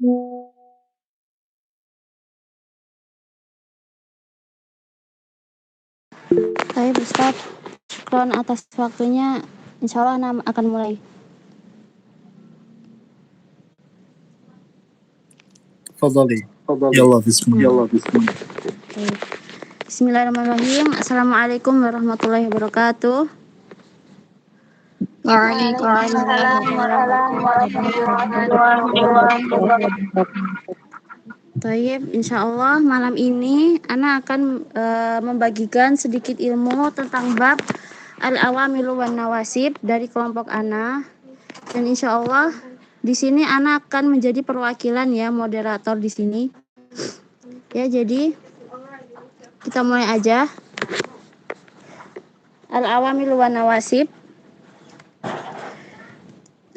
Baik Ustaz, syukron atas waktunya. Insya Allah Ana akan mulai. Fadhali. Yalla bismillah. Bismillahirrahmanirrahim. Assalamualaikum warahmatullahi wabarakatuh. Waalaikumsalam warahmatullahi wabarakatuh. Taib, insya Allah malam ini Ana akan membagikan sedikit ilmu tentang bab Al-Awamilu wan Nawasib dari kelompok Ana. Dan insya Allah di sini Ana akan menjadi perwakilan ya, moderator di sini. Ya, jadi kita mulai aja. Al-Awamilu wan Nawasib.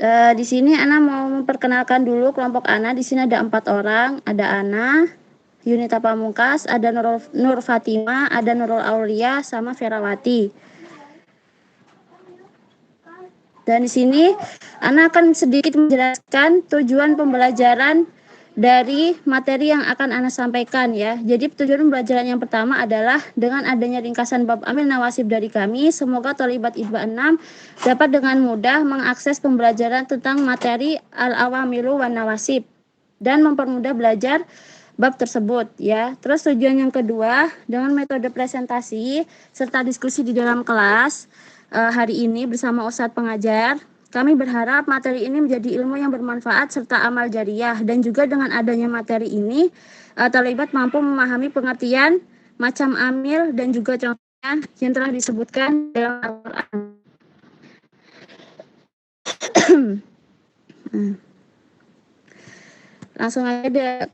Di sini Ana mau memperkenalkan dulu kelompok Ana. Di sini ada 4 orang, ada Ana, Yunita Pamungkas, ada Nur Fatima, ada Nurul Aulia, sama Ferawati. Dan di sini Ana akan sedikit menjelaskan tujuan pembelajaran dari materi yang akan Ana sampaikan ya. Jadi tujuan pembelajaran yang pertama adalah dengan adanya ringkasan bab amil nawasib dari kami, semoga Thalibat ITBA 6 dapat dengan mudah mengakses pembelajaran tentang materi al-awamilu wan nawasib dan mempermudah belajar bab tersebut ya. Terus tujuan yang kedua, dengan metode presentasi serta diskusi di dalam kelas hari ini bersama Ustadz pengajar, kami berharap materi ini menjadi ilmu yang bermanfaat serta amal jariah, dan juga dengan adanya materi ini Thalibat mampu memahami pengertian macam amil dan juga contohnya yang telah disebutkan dalam Al-Quran. Langsung aja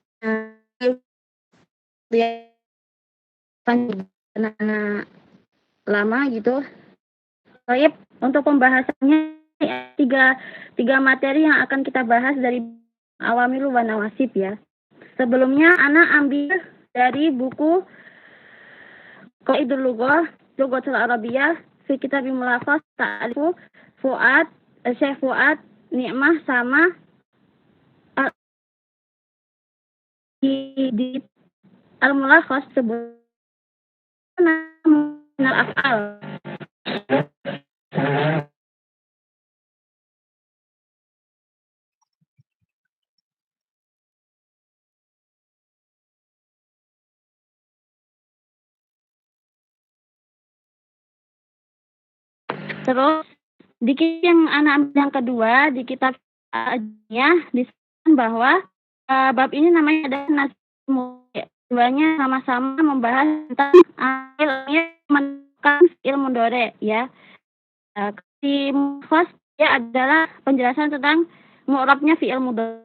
anak lama gitu. Baik, untuk pembahasannya tiga materi yang akan kita bahas dari Awamilu wan Nawasib ya. Sebelumnya Ana ambil dari buku Qaidul Lughah Lughatul Arabiyyah fi Kitabim Mulafaz Ta'rifu Fuad Syekh Fuad Nikmah sama di Al-Mulafaz sebutnya afal. Terus dikit yang anak ambil yang kedua di kitab ya disebutkan bahwa bab ini namanya ada nasmu. Keduanya sama-sama membahas tentang ilmu menekan ilmu dore ya. Di mufas ya adalah penjelasan tentang mu'rabnya fi'il mudhari.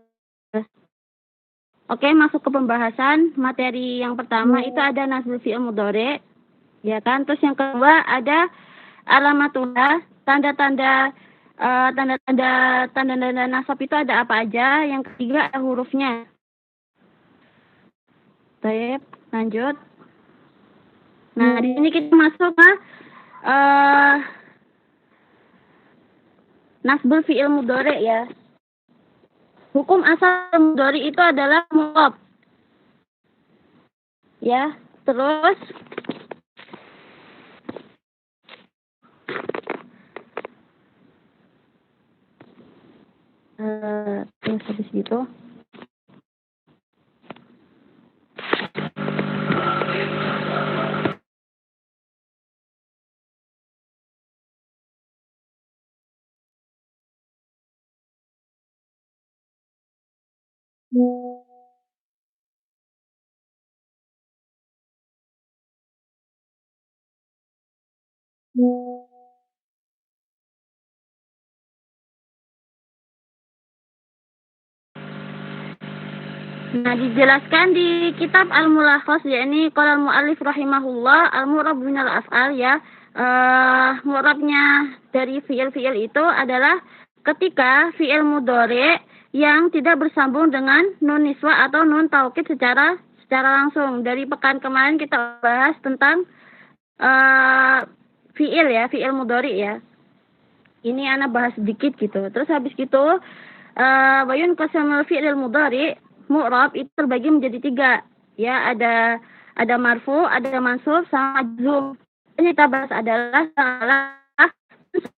Oke, masuk ke pembahasan materi yang pertama itu ada nasbul fi'il mudhari ya kan. Terus yang kedua ada alamatullah, tanda-tanda nasab itu ada apa aja. Yang ketiga ada hurufnya. Baik, lanjut. Nah, di sini kita masuk ke nasbul fi'il mudhari ya. Hukum asal mudhari itu adalah mu'rab. Ya, terus habis gitu. Nah, dijelaskan di kitab Al-Mulakhas, yakni qala al-mu'allif rahimahullah, al-mu'rab minal af'al ya. Mu'rabnya dari fi'il-fi'il itu adalah ketika fi'il mudhari yang tidak bersambung dengan nun niswa atau nun taukid secara langsung. Dari pekan kemarin kita bahas tentang fi'il ya, fi'il mudhari ya. Ini ana bahas sedikit gitu. Terus habis gitu bayun qasamul fi'il mudhari mu'rab itu terbagi menjadi 3. Ya, ada marfu, ada mansub, sama majzum. Yang kita bahas adalah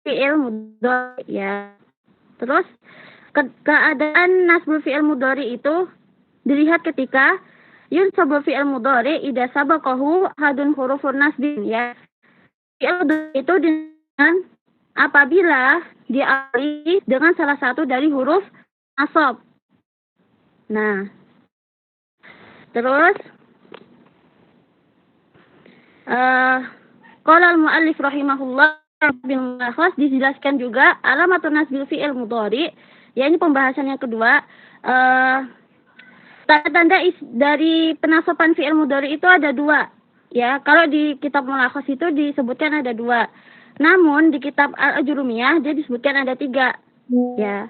fi'il mudhari ya. Terus keadaan nasbul fi'il mudhari itu dilihat ketika yunsabu fi'il mudhari idza sabaqahu hadun hurufun nasbin ya. Fi'il mudhari itu dengan apabila diawali dengan salah satu dari huruf nasab. Nah, terus qala al-muallif rahimahullah bil mulakhas dijelaskan juga alamatun nasbil fi'il mudhari, ya ini pembahasan yang kedua. Tanda-tanda dari penasaban fi'il mudhari itu ada 2. Ya, kalau di kitab mulakhas itu disebutkan ada 2. Namun di kitab Al-Ajurumiyah dia disebutkan ada 3. Ya.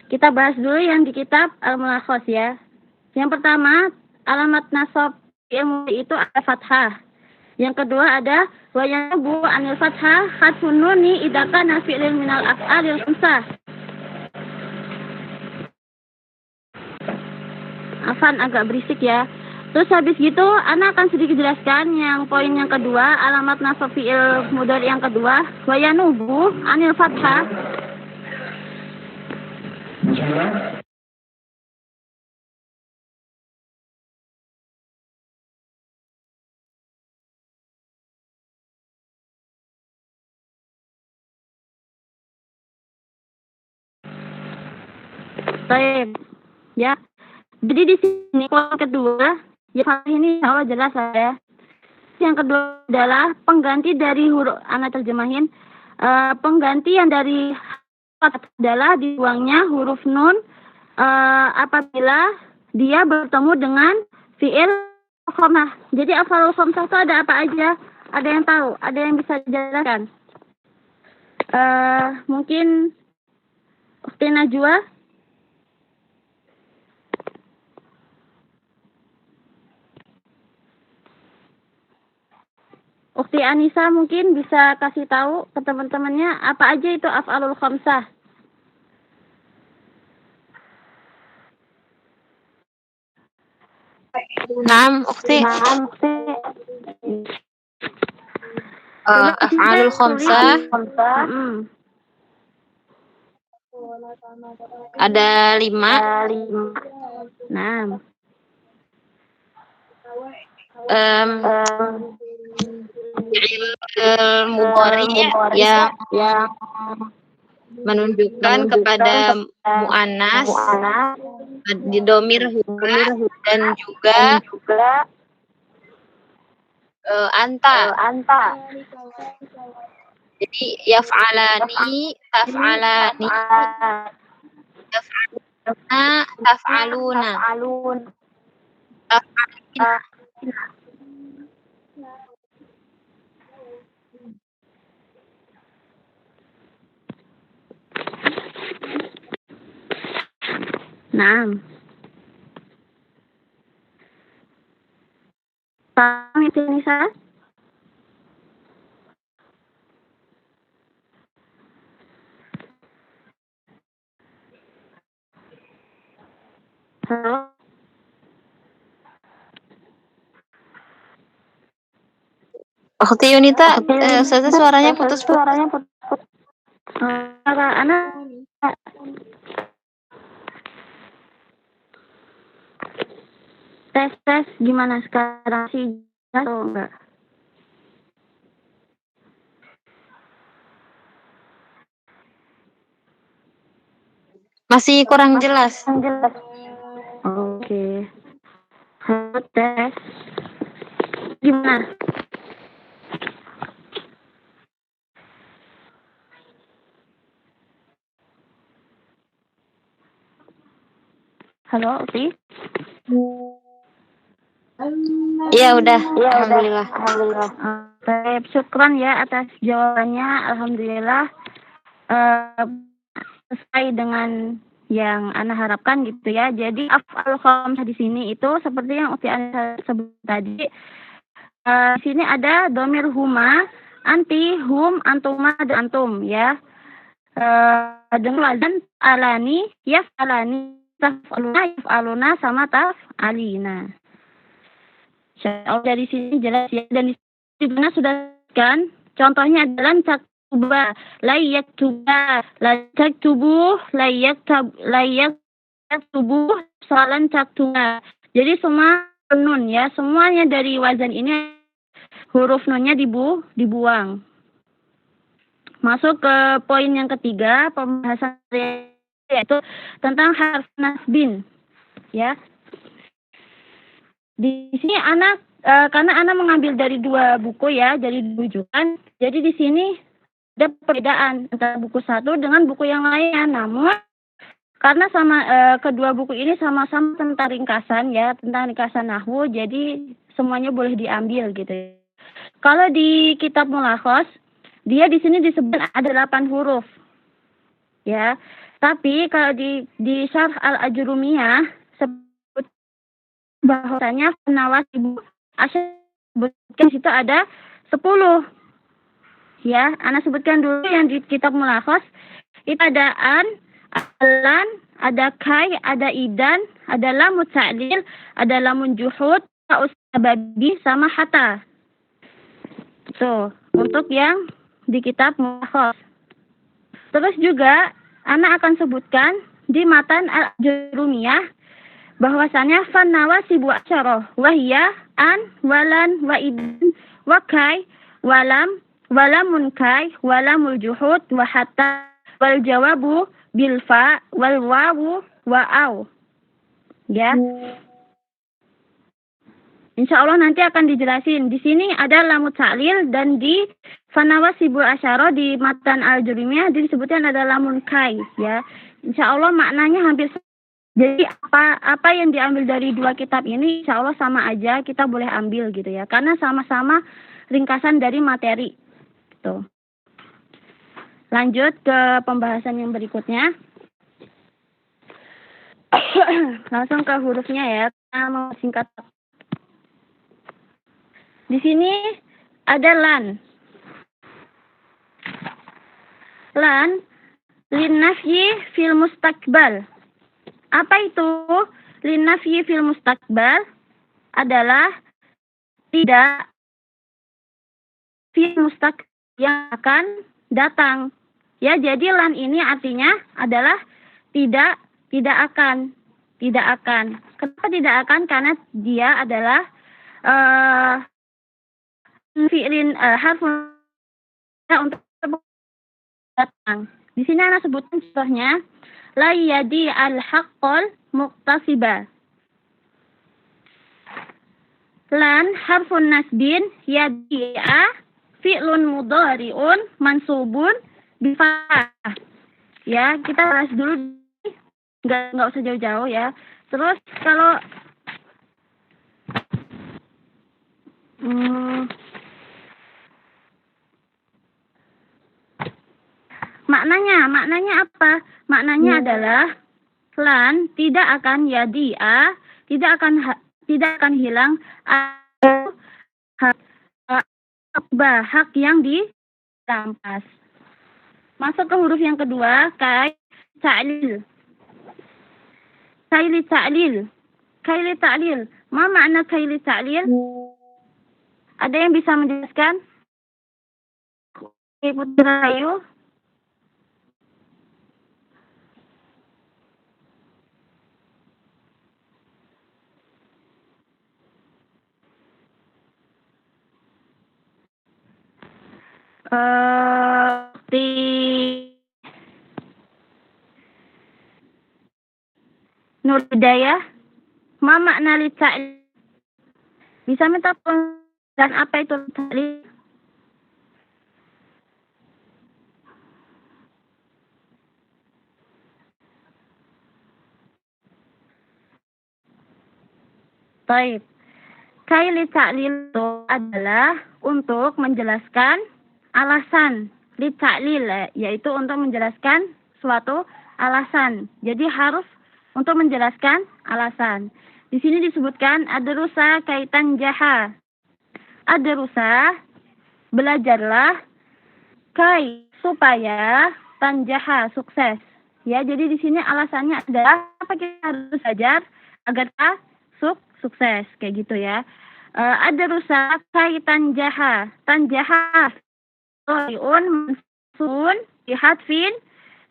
Kita bahas dulu yang di kitab Al-Mulakhas ya. Yang pertama, alamat nasab fi'il mudhari itu ada fathah. Yang kedua ada wa yanubu anil fathah hadfun nuni idza kana fi'lun minal af'alil khamsah. Afan agak berisik ya. Terus habis gitu ana akan sedikit jelaskan yang poin yang kedua, alamat nasab fi'il mudhari yang kedua, wa yanubu anil fathah. Baik. Ya. Jadi di sini poin kedua, ya ini insya Allah jelas ya. Yang kedua adalah pengganti dari huruf, ana terjemahin, pengganti yang dari adalah dibuangnya huruf nun apabila dia bertemu dengan fi'il khamsah. Jadi af'alul khamsah itu ada apa aja? Ada yang tahu? Ada yang bisa dijelaskan? Mungkin Ukhti Najwa? Ukhti Anissa mungkin bisa kasih tahu ke teman-temannya apa aja itu af'alul khamsah. Naam, Ukhti. Af'alul khamsah ada 5. Naam. Fi'il mudhari yang menunjukkan kepada muannas di dhamir huwa dan juga anta. Jadi yaf'alani, taf'alani, taf'aluna, taf'alina. Naam. Paham itu Nisa? Halo? Ukhti Yunita, suaranya putus-putus. Anak tes gimana sekarang sih, atau enggak? Masih kurang jelas. Oke. Halo, tes gimana? Halo, Uti? Iya, udah. Alhamdulillah. Baik, syukran ya atas jawabannya. Alhamdulillah sesuai dengan yang Ana harapkan gitu ya. Jadi af'al khamsah di sini itu seperti yang Uti Ana sebut tadi. Di sini ada dhamir huma, anti, hum, antuma, dan antum ya. Dengan wazan alani, yaf'alani Taf'aluna sama taf'alina. Dari sini jelas ya, dan di sini sudah kan contohnya adalah taktuba, layak tuba, layak tubuh, layak tubuh, salan taktuba. Jadi semua nun ya, semuanya dari wazan ini huruf nunnya dibuang. Masuk ke poin yang ketiga, pembahasan yaitu tentang harf nasbin. Ya. Di sini karena anak mengambil dari dua buku ya, dari rujukan. Jadi di sini ada perbedaan antara buku satu dengan buku yang lain. Namun karena kedua buku ini sama-sama tentang ringkasan ya, tentang ringkasan nahwu, jadi semuanya boleh diambil gitu. Kalau di kitab Mulakhos, dia di sini disebut ada 8 huruf. Ya. Tapi kalau di Syarh Al-Ajrumiyah sebut bahwasanya nawasibu sebutkan situ ada 10. Ya, Ana sebutkan dulu yang di kitab Mulakhos. Itu ada lan, ada kai, ada idan, ada lamun ta'lil, ada lamun juhud, babi sama hatta. Tuh, untuk yang di kitab Mulakhos. Terus juga Ana akan sebutkan di matan Al-Ajrumiyah bahwasanya fan nawasibu asyarah wahya an walan wa idan wa kai walam walamun kai walamul juhud wa hatta wal jawabu bil fa wal wawu wa au. Ya. Insyaallah nanti akan dijelasin. Di sini ada lamu ta'lil dan di fanawasibul asyara di matan al-jurumiyah disebutkan ada lamun kai ya. Insyaallah maknanya hampir jadi apa yang diambil dari dua kitab ini insyaallah sama aja, kita boleh ambil gitu ya. Karena sama-sama ringkasan dari materi. Tuh. Lanjut ke pembahasan yang berikutnya. Langsung ke hurufnya ya, karena mau singkat. Di sini ada lan. Lan linnafyi fil mustaqbal. Apa itu linnafyi fil mustaqbal? Adalah tidak fil mustaqbal yang akan datang. Ya, jadi lan ini artinya adalah tidak akan. Kenapa tidak akan? Karena dia adalah fi'lin harfun untuk datang. Di sini ana sebutkan contohnya la yadi al-haqqal muqtasiba. Lan harfun nasbin yadi'a fi'lun mudhari'un mansubun bi fa. Ya, kita bahas dulu enggak usah jauh-jauh ya. Terus kalau maknanya apa? Maknanya adalah lan tidak akan yadi'a, tidak akan hilang hak yang dirampas. Masuk ke huruf yang kedua, kai ta'lil. Kaili ta'lil. Ma makna kaili ta'lil? Ada yang bisa menjelaskan? Ibu Rayu. Di Nur Hidayah, ma makna li ta'lil? Bisa minta dan apa itu ta'lil? Baik. Kaili ta'lil itu adalah untuk menjelaskan alasan. Li ta'lil yaitu untuk menjelaskan suatu alasan. Jadi harus untuk menjelaskan alasan. Di sini disebutkan adrusa kaitan jaha. Adrusa belajarlah kai supaya tanjaha sukses. Ya, jadi di sini alasannya adalah apa kita harus belajar agar kita sukses kayak gitu ya. Ada rusak kai tanjaha mudhari'un mansun bihadfin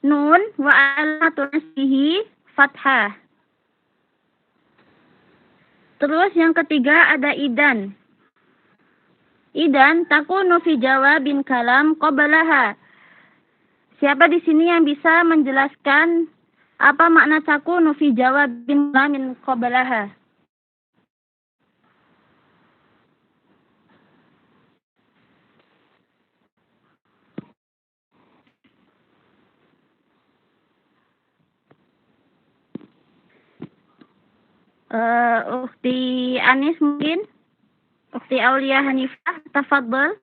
nun wa alamatu nasbihi fathah. Terus yang ketiga ada idan. Idan takunu fi jawabin kalam qablaha. Siapa di sini yang bisa menjelaskan apa makna takunu fi jawabin kalamin qablaha? Ukhti Anis mungkin? Ukhti Aulia Hanifah, tafadhal.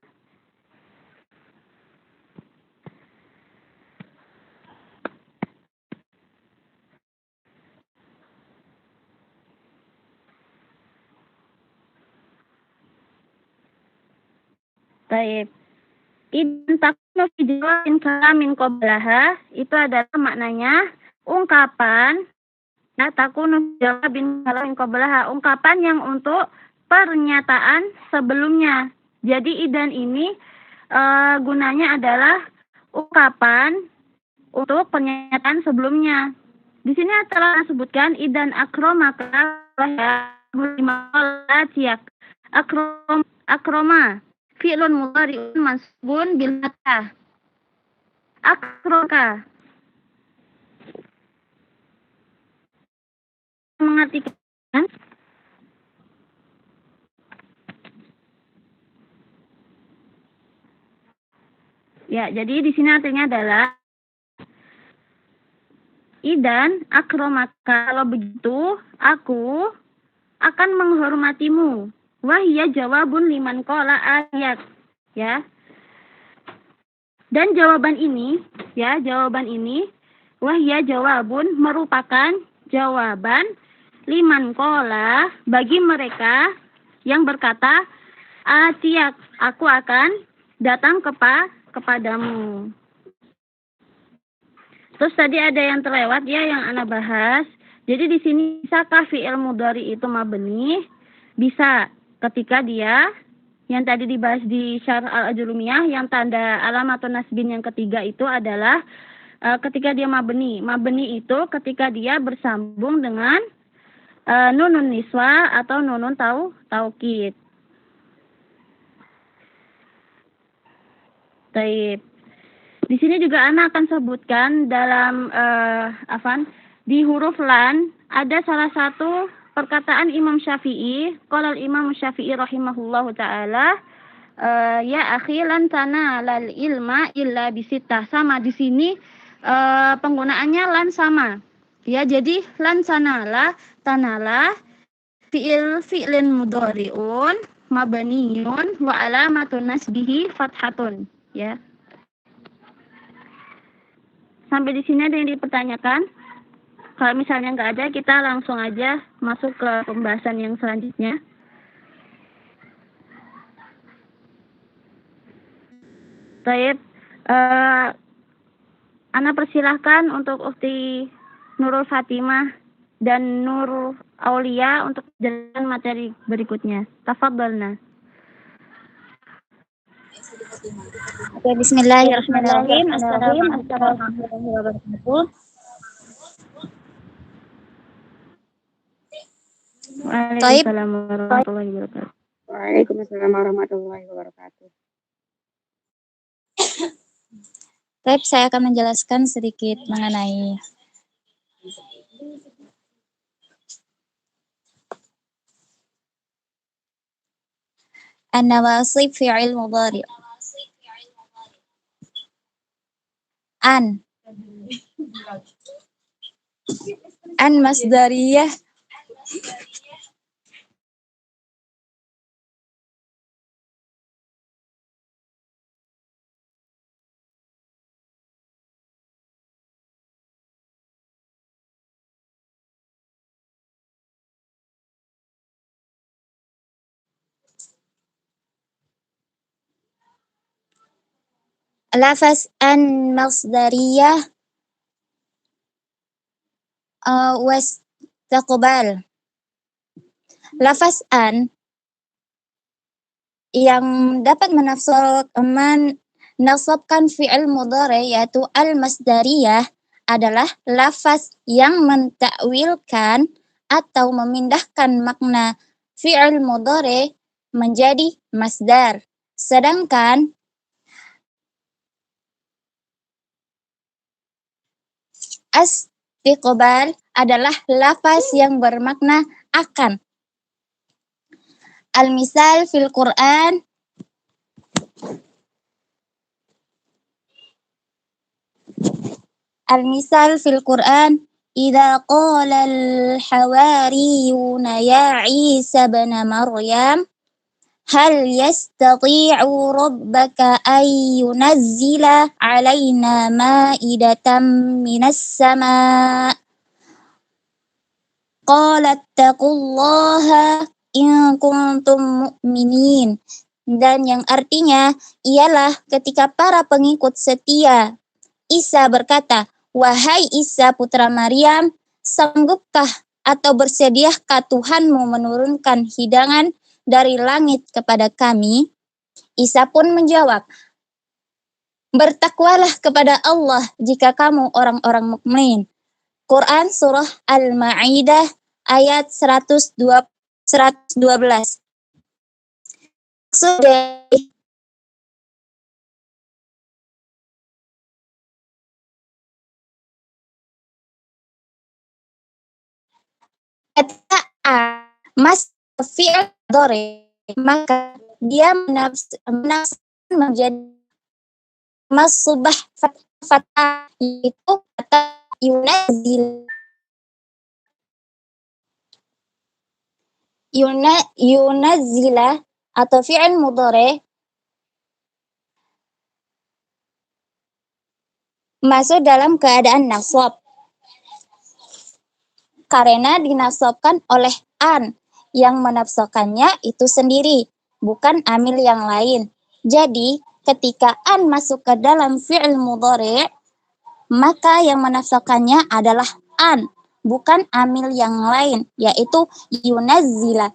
Baik. Idan takunu fi jawabin kalamin qablaha itu adalah maknanya ungkapan takunu fi jawabin kalamin qablaha, ungkapan yang untuk pernyataan sebelumnya. Jadi idan ini gunanya adalah ungkapan untuk pernyataan sebelumnya. Di sini telah disebutkan idan akromaka akroma fi'lun mudhari'un mansubun bil fathah. Akromaka mengartikan ya, jadi di sini artinya adalah idan akromaka, kalau begitu aku akan menghormatimu. Wahia jawabun liman qala ayat. Ya. Dan jawaban ini wahia jawabun merupakan jawaban liman qala bagi mereka yang berkata atiyak, aku akan datang kepadamu. Terus tadi ada yang terlewat ya yang ana bahas. Jadi di sini bisakah fi'il mudhari itu mabni? Bisa ketika dia yang tadi dibahas di syarh al-ajrumiyah yang tanda alamatun nasbin yang ketiga itu adalah ketika dia mabni. Mabni itu ketika dia bersambung dengan nunun niswa atau nunun taukid. Baik. Di sini juga ana akan sebutkan dalam di huruf lan ada salah satu perkataan Imam Syafi'i. Qala Imam Syafi'i rahimahullahu taala, ya akhi lan tanalal ilma illa bisittah. Sama di sini penggunaannya lan sama. Ya, jadi lan tanala fi'lin mudhari'un mabniyun wa alamatun nasbihi fathatun, ya. Sampai di sini ada yang dipertanyakan? Kalau misalnya nggak ada, kita langsung aja masuk ke pembahasan yang selanjutnya. Baik, ana persilahkan untuk Ukhti Nurul Fatimah dan Nur Aulia untuk jalan materi berikutnya. Tafadhalna. Oke, bismillahirrahmanirrahim. Assalamualaikum warahmatullahi wabarakatuh. Waalaikumsalam warahmatullahi wabarakatuh. Waalaikumsalam warahmatullahi wabarakatuh. Baik, saya akan menjelaskan sedikit mengenai an-nawasib fi'il mudhari'. An masdariyah lafaz an masdariyah wastaqbal. Lafaz an yang dapat menasabkan fi'il mudhari yaitu al-masdariyah adalah lafaz yang mentakwilkan atau memindahkan makna fi'il mudhari menjadi masdar. Sedangkan istiqbal adalah lafaz yang bermakna akan. Al-misal fil Qur'an idza qala al-hawariyuna ya Isa ibn Maryam hal yastati'u rabbaka ay yunazzila 'alaina ma'idatan minas sama' qala taqullaha in kuntum mu'minin. Dan yang artinya ialah ketika para pengikut setia Isa berkata, wahai Isa putra Maryam, sanggupkah atau bersediakah Tuhanmu menurunkan hidangan dari langit kepada kami? Isa pun menjawab, bertakwalah kepada Allah jika kamu orang-orang mukmin. Quran surah Al-Ma'idah ayat 112. Sudah kata mas fi'il dore, maka dia menafsirkan menjadi mas subah fathah itu kata yunazila atau fi'il mudhari masuk dalam keadaan nasab karena dinasabkan oleh an yang menafsirkannya itu sendiri, bukan amil yang lain. Jadi ketika an masuk ke dalam fi'il mudhari, maka yang menafsirkannya adalah an, bukan amil yang lain, yaitu yunazzila.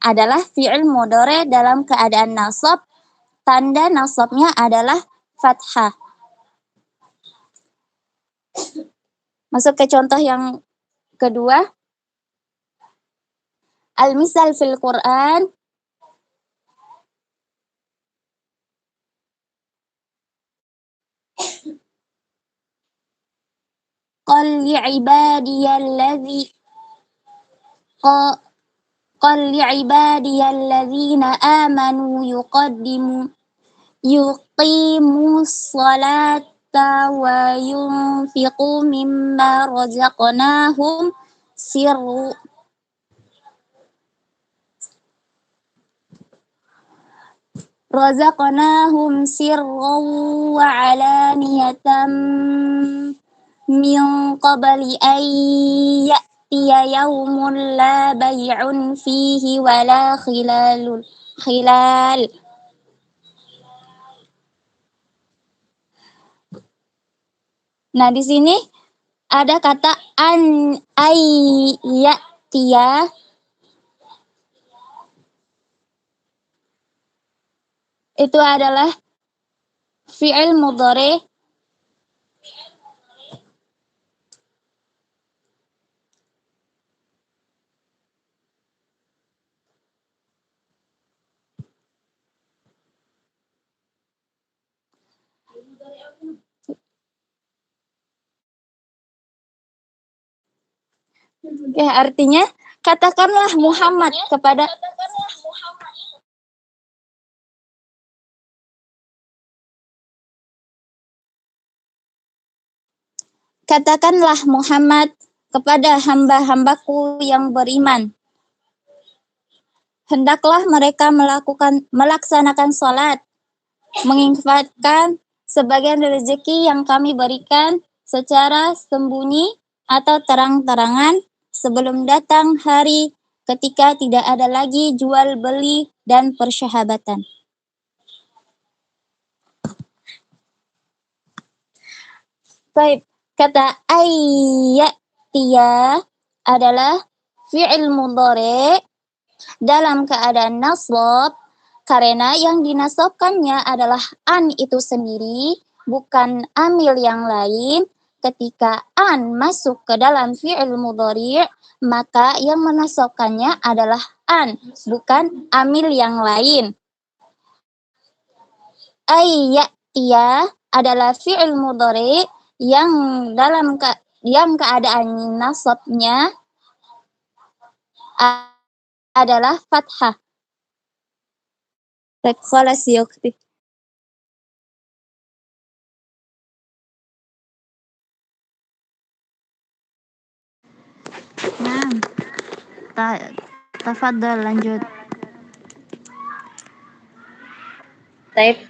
Adalah fi'il mudhari dalam keadaan nasab, tanda nasabnya adalah fathah. Masuk ke contoh yang kedua. Al-misal fil Qur'an qul li'ibadiyalladzina amanu yuqimus salata wa yunfiqu mimma razaqnahum sirran wa alaniyatan min qabli an ya'tiya yawmun la bay'un fihi wala khilal. Nah, di sini ada kata ayyatiya. Itu adalah fi'il mudhari artinya katakanlah Muhammad kepada hamba-hambaku yang beriman. Hendaklah mereka melaksanakan salat, menginfakkan sebagian rezeki yang kami berikan secara sembunyi atau terang-terangan sebelum datang hari ketika tidak ada lagi jual beli dan persahabatan. Baik, Kata ayyatiya adalah fi'il mudhari dalam keadaan nasab karena yang dinasabkannya adalah an itu sendiri, bukan amil yang lain. Ketika an masuk ke dalam fi'il mudhari, maka yang menasabkannya adalah an, bukan amil yang lain. Ayyatiya adalah fi'il mudhari yang dalam keadaan nasabnya adalah fathah. Khalas ya ukhti. Nah, tafadhal lanjut. Baik,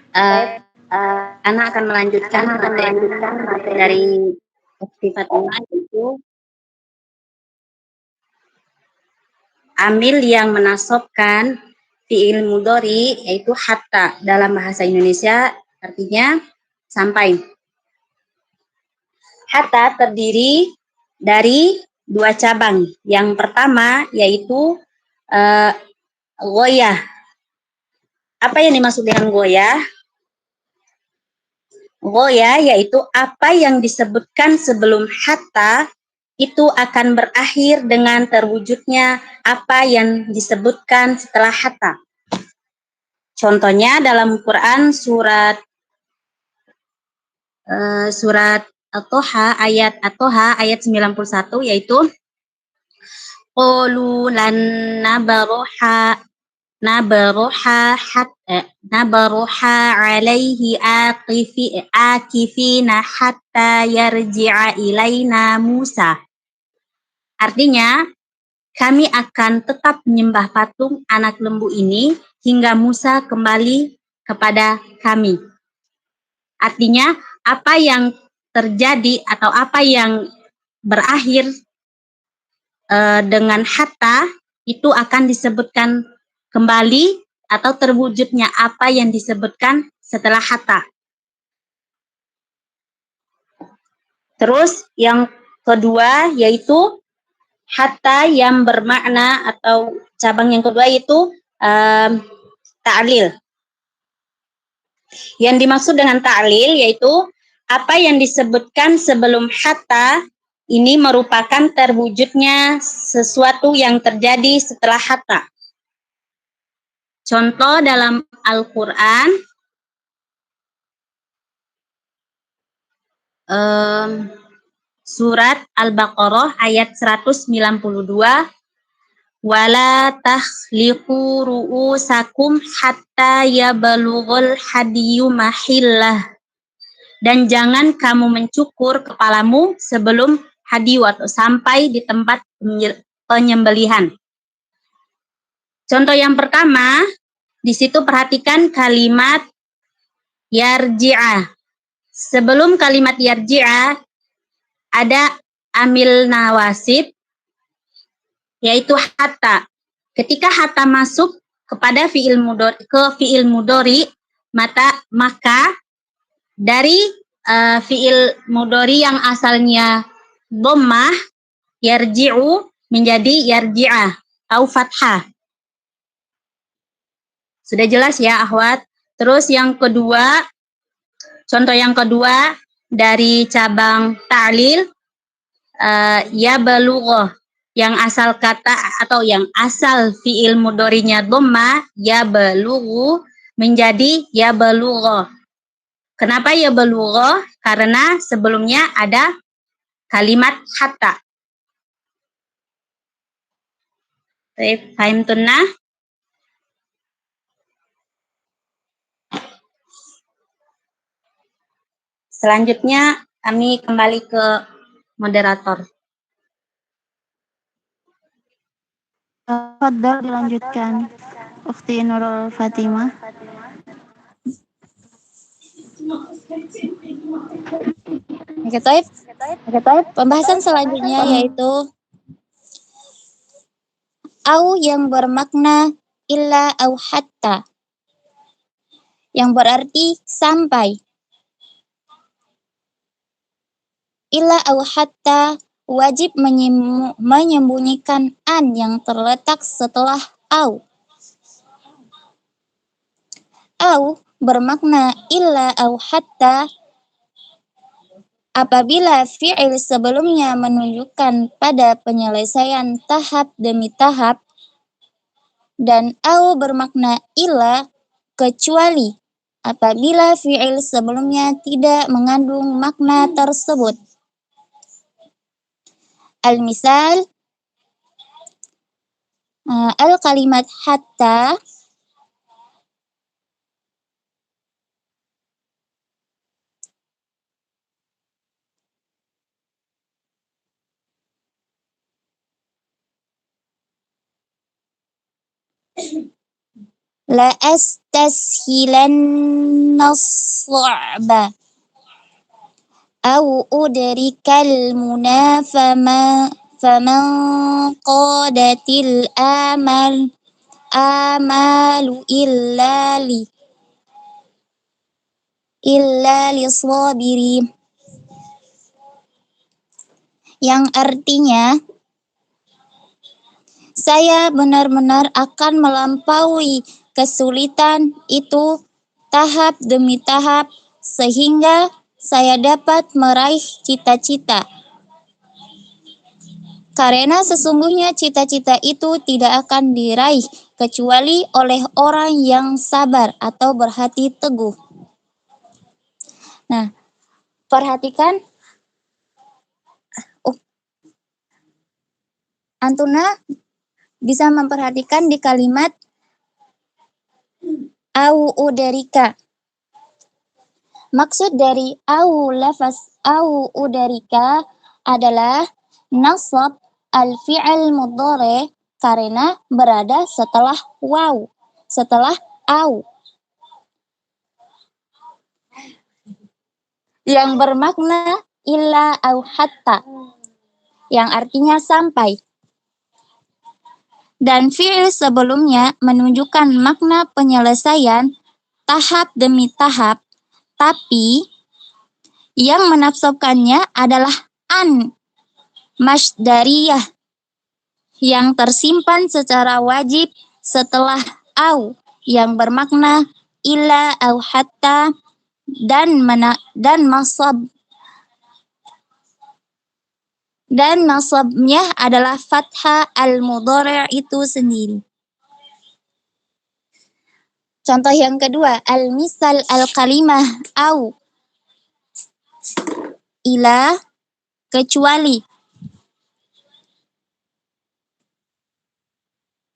Ana akan melanjutkan materi dari Ukti Fatimah, yaitu amil yang menasabkan fi'il mudhari, yaitu hatta. Dalam bahasa Indonesia artinya sampai. Hatta terdiri dari 2 cabang. Yang pertama yaitu ghoyah. Apa yang dimaksud dengan ghoyah? Ghoyah yaitu apa yang disebutkan sebelum hatta itu akan berakhir dengan terwujudnya apa yang disebutkan setelah hatta. Contohnya dalam Quran surat At-Toha ayat 91 yaitu qalu lan nabaruha alaihi akifina hatta yarji'a ilaina Musa. Artinya, kami akan tetap menyembah patung anak lembu ini hingga Musa kembali kepada kami. Artinya, apa yang terjadi atau apa yang berakhir dengan hatta itu akan disebutkan kembali atau terwujudnya apa yang disebutkan setelah hatta. Terus yang kedua yaitu hatta yang bermakna atau cabang yang kedua yaitu ta'lil. Yang dimaksud dengan ta'lil yaitu apa yang disebutkan sebelum hatta ini merupakan terwujudnya sesuatu yang terjadi setelah hatta. Contoh dalam Al-Quran, surat Al-Baqarah ayat 192, wala takhliqu ru'usakum hatta yablughul hadiyu mahillah. Dan jangan kamu mencukur kepalamu sebelum hadiyu atau sampai di tempat penyembelihan. Contoh yang pertama, di situ perhatikan kalimat yarji'ah. Sebelum kalimat yarji'ah ada amil nawasib yaitu hatta. Ketika hatta masuk kepada fi'il mudhari, maka dari fi'il mudhari yang asalnya dhammah yarji'u menjadi yarji'ah atau fathah. Sudah jelas ya, akhwat? Terus yang kedua, contoh yang kedua dari cabang ta'lil ya balughoh, yang asal kata atau yang asal fi'il mudhari'nya dhamma ya balughu menjadi ya balughoh. Kenapa ya balughoh? Karena sebelumnya ada kalimat hatta. Fahim tunnah? Selanjutnya kami kembali ke moderator. Tafadhal dilanjutkan Ukhti Nurul Fatimah. Oke, Taib. Pembahasan selanjutnya yaitu au yang bermakna illa au hatta, yang berarti sampai. illa au hatta wajib menyembunyikan an yang terletak setelah au. Au bermakna illa au hatta apabila fi'il sebelumnya menunjukkan pada penyelesaian tahap demi tahap, dan au bermakna illa kecuali apabila fi'il sebelumnya tidak mengandung makna tersebut. Al-misal, al-kalimat hatta la astashilanna as-sa'ba au udrikal faman qadatil amalu illa li sabiri, yang artinya saya benar-benar akan melampaui kesulitan itu tahap demi tahap sehingga saya dapat meraih cita-cita. Karena sesungguhnya cita-cita itu tidak akan diraih kecuali oleh orang yang sabar atau berhati teguh. Nah, perhatikan. Antuna bisa memperhatikan di kalimat au udarika. Maksud dari lafaz au udarika adalah nasab al-fi'il mudhari karena berada setelah waw, setelah au, yang bermakna illa au hatta, yang artinya sampai. Dan fi'il sebelumnya menunjukkan makna penyelesaian tahap demi tahap, tapi yang menafsirkannya adalah an masdariyah yang tersimpan secara wajib setelah au yang bermakna illa au hatta, dan nasabnya adalah fathah al-mudhari' itu sendiri. Contoh yang kedua, al-misal al-kalimah au ila kecuali,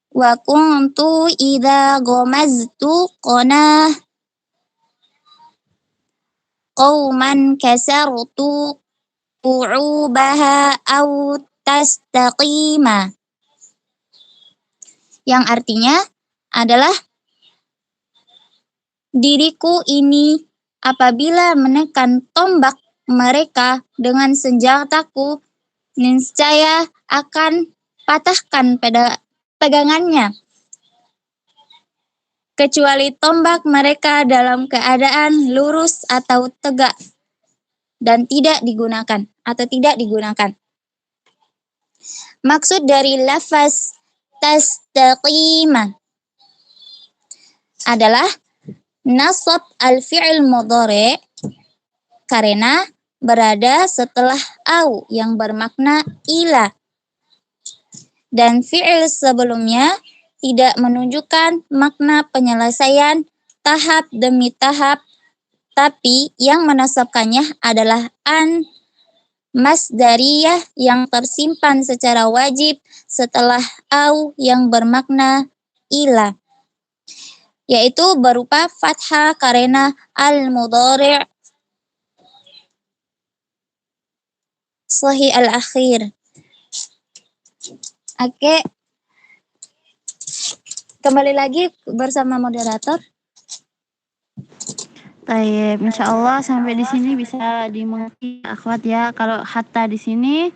wa kuntu idza ghamaztu qauman kasartu qu'ubaha au tastaqima, yang artinya adalah diriku ini apabila menekan tombak mereka dengan senjataku, niscaya akan patahkan pegangannya, kecuali tombak mereka dalam keadaan lurus atau tegak dan tidak digunakan atau tidak digunakan. Maksud dari lafaz tastaqima adalah nasab al-fi'il mudhari karena berada setelah au yang bermakna ila, dan fi'il sebelumnya tidak menunjukkan makna penyelesaian tahap demi tahap, tapi yang menasabkannya adalah an masdariyah yang tersimpan secara wajib setelah au yang bermakna ila, yaitu berupa fathah karena al-mudhari' sahih al-akhir. Oke. Kembali lagi bersama moderator. Baik, insya Allah sampai di sini bisa dimengerti akhwat ya. Kalau hatta di sini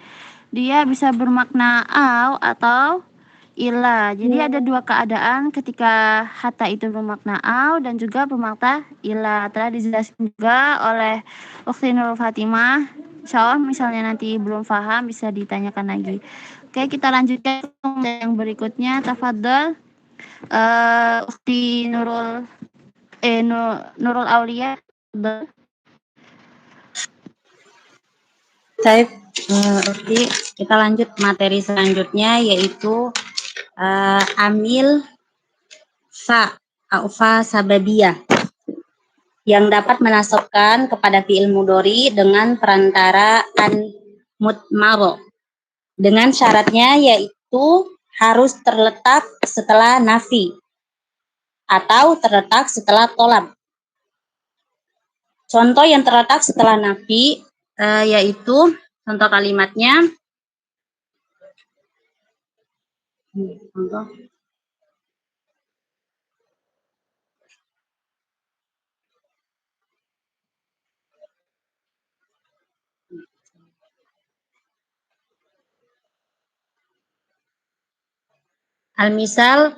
dia bisa bermakna au atau ila. Jadi ada dua keadaan ketika hatta itu bermakna au dan juga bermakna ila. Telah dijelaskan juga oleh Ukhti Nurul Fatimah Insya Allah misalnya nanti belum paham bisa ditanyakan lagi. Oke, kita lanjutkan yang berikutnya. Tafadhol, Ukhti Nurul Aulia. Baik, oke, kita lanjut materi selanjutnya yaitu amil fa sababiyah yang dapat menasabkan kepada fi'il mudhari dengan perantara an mudmaro dengan syaratnya yaitu harus terletak setelah nafi atau terletak setelah tolab. Contoh yang terletak setelah nafi yaitu contoh kalimatnya contoh al-misal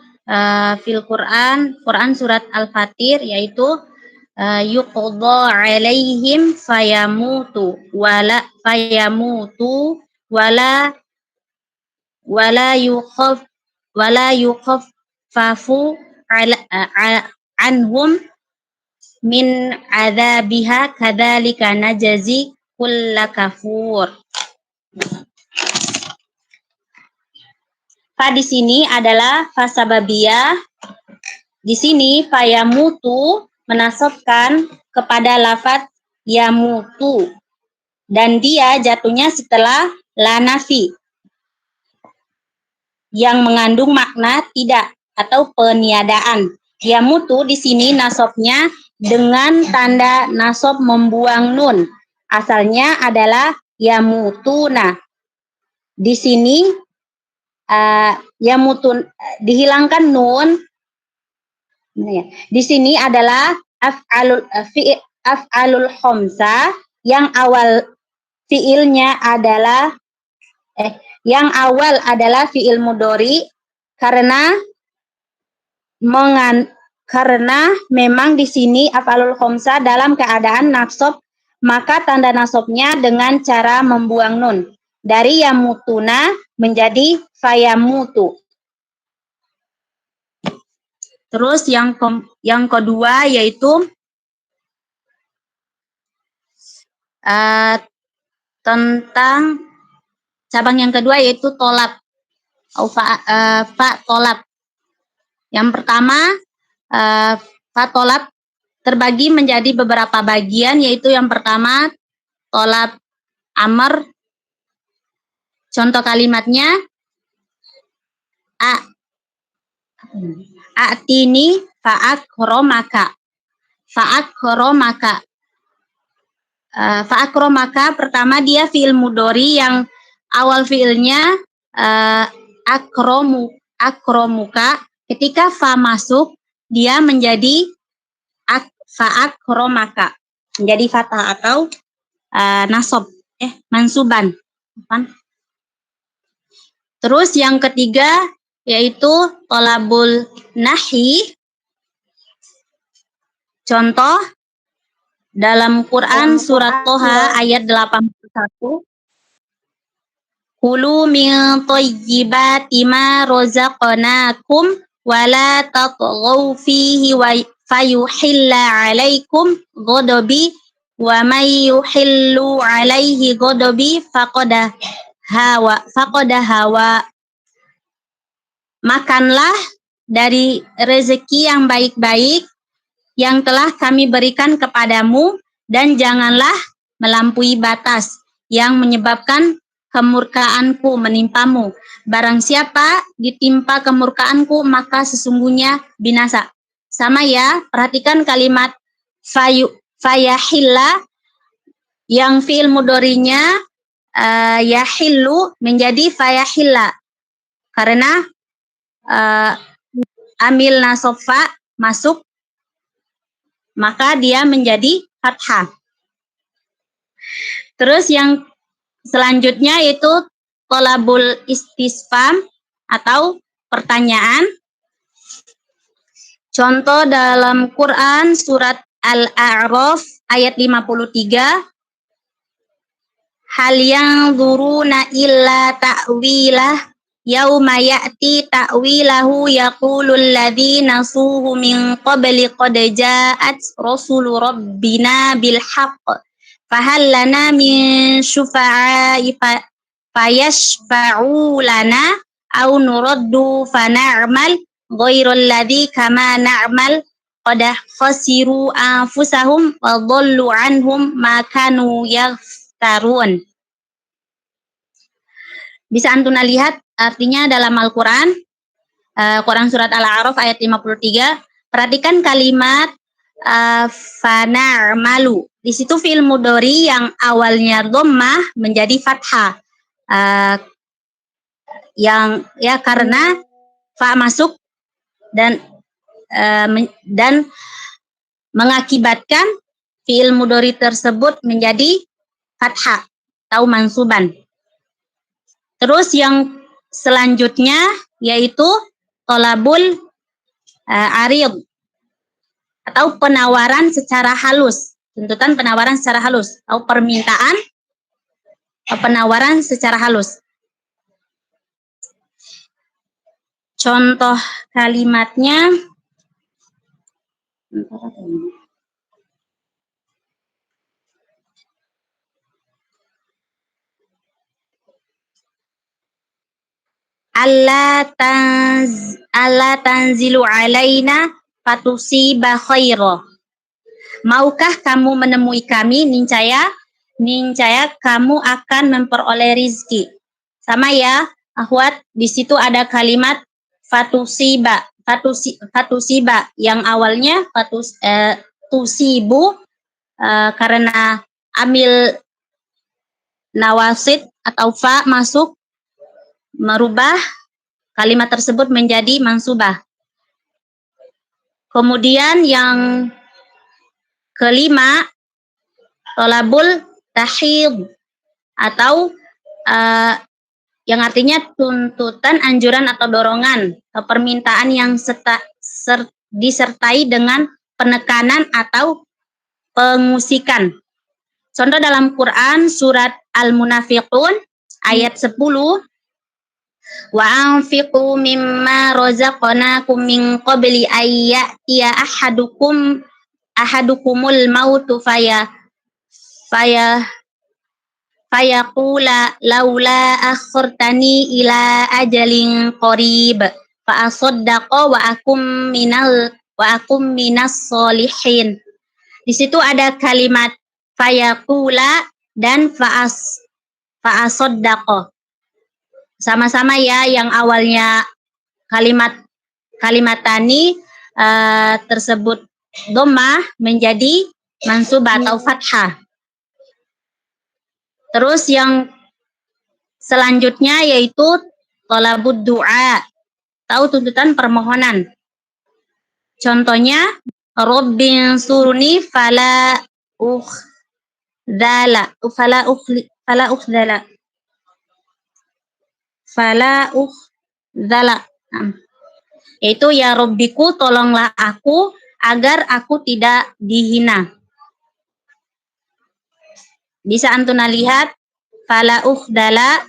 fil Quran surat Al-Fatir yaitu yuqdha alaihim fayamutu wala yukhaffafu anhum min adzabiha kadzalika najzi kulla kafur. Fa di sini adalah fa sababiyah. Di sini fa yamutu menasabkan kepada lafaz yamutu dan dia jatuhnya setelah la nafi yang mengandung makna tidak atau peniadaan. Yamutu di sini nasabnya dengan tanda nasab membuang nun. Asalnya adalah yamutuna. Di sini yamutun dihilangkan nun. Di sini adalah af'alul khamsah yang awal fiilnya adalah yang awal adalah fiil mudhari karena memang di sini af'alul khamsah dalam keadaan nasab, maka tanda nasabnya dengan cara membuang nun. Dari yamutuna menjadi fayamutu. Terus yang kedua yaitu tentang cabang yang kedua yaitu tolab fa tolab. Yang pertama fa tolab terbagi menjadi beberapa bagian, yaitu yang pertama tolab amr. Contoh kalimatnya a'tini fa'akromaka. Fa'akromaka pertama dia fi'il mudhari yang awal fi'ilnya akromuka. Ketika fa masuk dia menjadi fa'akromaka, menjadi fathah atau nasab mansuban. Terus yang ketiga yaitu tolabul nahi. Contoh dalam Quran surat Toha ayat 81. Kulu min thayyibati ma razaqnakum wala tatghaw fihi wa fayuhilla 'alaikum ghadabi wa may yuhillu 'alaihi ghadabi faqad hawa. Makanlah dari rezeki yang baik-baik yang telah kami berikan kepadamu dan janganlah melampaui batas yang menyebabkan kemurkaanku menimpamu. Barang siapa ditimpa kemurkaanku maka sesungguhnya binasa. Sama ya, perhatikan kalimat fayahilla yang fi'il mudhari'nya yahillu menjadi fayahilla karena amil nasofa masuk maka dia menjadi fathah. Terus yang selanjutnya yaitu tolabul istisfam atau pertanyaan. Contoh dalam Quran surat Al-A'raf ayat 53. hal yanzuruna illa ta'wilah yauma ya'ti ta'wilahu yaqulul ladzina suhu min qabli qad ja'at rasulu rabbina bil haqq fahal lana min syufa'i fayashfa'u lana aw nuraddu fana'mal ghairal ladzi kama na'mal qad khasiru anfusahum wa dhallu anhum ma kanu yaftarun. Bisa antuna lihat artinya dalam Al-Quran, Quran surat Al-A'raf ayat 53. Perhatikan kalimat fana'malu. Di situ fi'il mudhari yang awalnya dhammah menjadi fathah. Yang ya karena fa masuk dan mengakibatkan fi'il mudhari tersebut menjadi fathah atau mansuban. Terus yang selanjutnya yaitu tolabul arid atau penawaran secara halus, tuntutan penawaran secara halus atau permintaan penawaran secara halus. Contoh kalimatnya alla tanzilu alaina fatusiba khaira. Maukah kamu menemui kami, nincaya kamu akan memperoleh rizki. Sama ya, akhwat, di situ ada kalimat fatusiba yang awalnya tusibu karena amil nawasid atau fa masuk merubah kalimat tersebut menjadi mansubah. Kemudian yang kelima, tolabul tahid atau yang artinya tuntutan, anjuran atau dorongan atau permintaan yang disertai dengan penekanan atau pengusikan. Contoh dalam Quran surat Al-Munafiqun ayat 10. Wa anfiqu mimma razaqnakum min qabli ayyatiya ahadukumul mautu fayaqula laula akhirtani ila ajalin qarib fa asaddaqa wa akum minas solihin. Di situ ada kalimat fayaqula dan fa asaddaqa. Sama-sama ya, yang awalnya kalimatani tersebut dhammah menjadi mansubah atau fathah. Terus yang selanjutnya yaitu thalabud du'a atau tuntutan permohonan. Contohnya Rabbin surni fala ukhdala yaitu ya Rabbiku tolonglah aku agar aku tidak dihina. Bisa antuna lihat fala ukhdala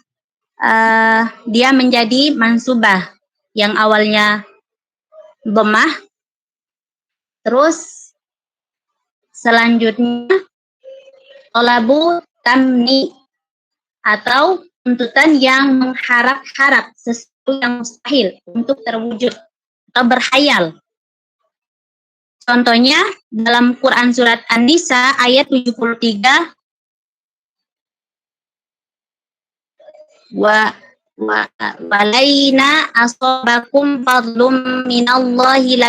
dia menjadi mansubah yang awalnya dhammah. Terus selanjutnya talabu tamni atau tuntutan yang mengharap-harap sesuatu yang mustahil untuk terwujud atau berhayal. Contohnya dalam Quran surat An-Nisa ayat 73, walaina asabakum fadlum minallahi